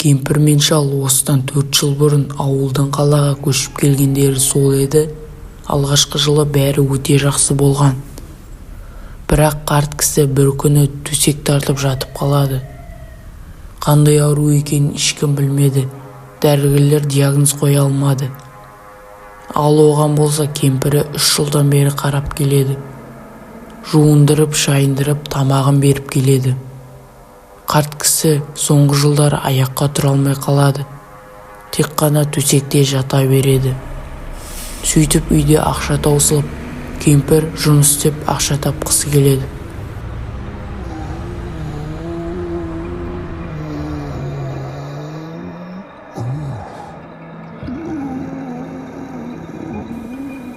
Кемпір мен шал осыдан 4 жыл бұрын ауылдан қалаға көшіп келгендері сол еді. Алғашқы жылы бәрі өте жақсы болған. Бірақ қарт кісі бір күні төсек тартып жатып қалады. Қандай ауру екенін ешкім білмеді. Дәрігерлер диагноз қоя алмады. Ал оған болса кемпірі 3 жылдан бері қарап келеді. Жуындырып, шайындырып, тамағын беріп келеді. Қарт кісі соңғы жылдары аяққа тұра алмай қалады. Тек қана төсекте жата береді. Сөйтіп үйде ақша таусылып, кемпір жұмыс істеп ақша тапқысы келеді.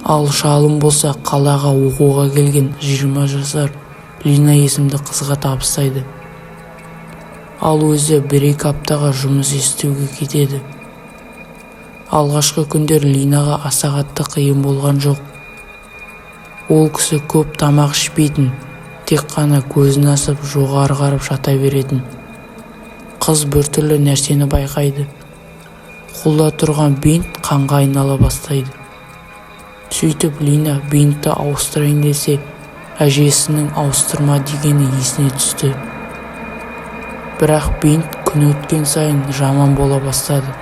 Ал шалым болса қалаға оқуға келген 20 жасар Лина есімді қызға табыстайды. Ал өзі 1-2 аптаға жұмыс істеуге кетеді. Алғашқы күндер Линаға аса қатты қиын болған жоқ. Ол кісі көп тамақ ішпейтін, тек қана көзін асып жоғары қарап жата беретін. Қыз біртүрлі нәрсені байқайды. Қолда тұрған бинт қанға айнала бастайды. Сөйтіп Лина бинтті ауыстырайын десе, әжесінің ауыстырма дегені есіне түсті. Бірақ бинт күн өткен сайын жаман бола бастады.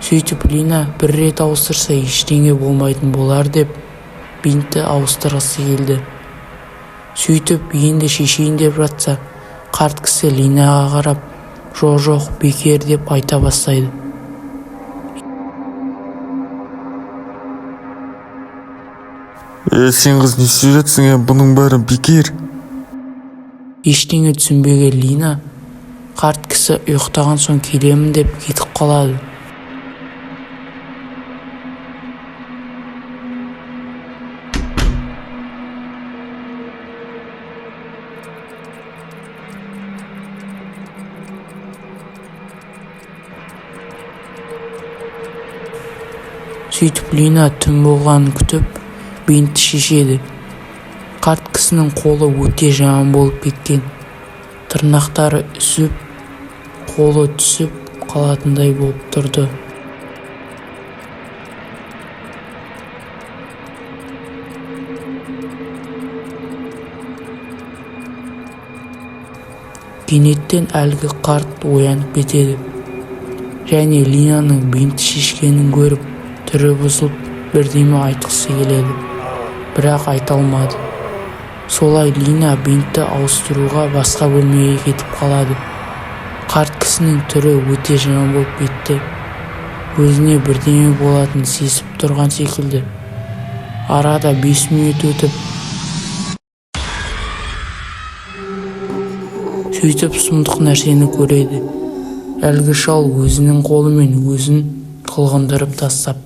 Сөйтіп Лина бір рет ауыстырса ештеңе болмайтын болар деп бинтті ауыстырғысы келді. Сөйтіп енді шешейін деп жатса, қарт кісі Линаға қарап, жоқ, бекер деп айта бастайды. Сен қыз не істеп жатсың, бұның бәрі бекер. Ештеңе түсінбеген Лина, қарт кісі ұйықтаған соң келемін деп кетіп қалады. Сөйтіп Лина түн болғанын күтіп, бинтті шешеді. Қарт кісінің қолы өте жаман болып кеткен. Тырнақтары үсіп, қолы түсіп қалатындай болып тұрды. Кенеттен әлгі қарт оянып кетеді. Және Линаның бинтті шешкенін көріп, түрі бұзылып бірдеме айтқысы келеді. Бірақ айта алмады. Солай Лина бинтті ауыстыруға басқа бөлмеге кетіп қалады. Қарт кісінің түрі өте жаман болып кетті. Өзіне бірдеме болатын сезіп тұрған секілді. Арада 5 минут өтіп, сөйтіп сұмдық нәрсені көреді. Әлгі шал өзінің қолымен өзін қылғындырып тастапты.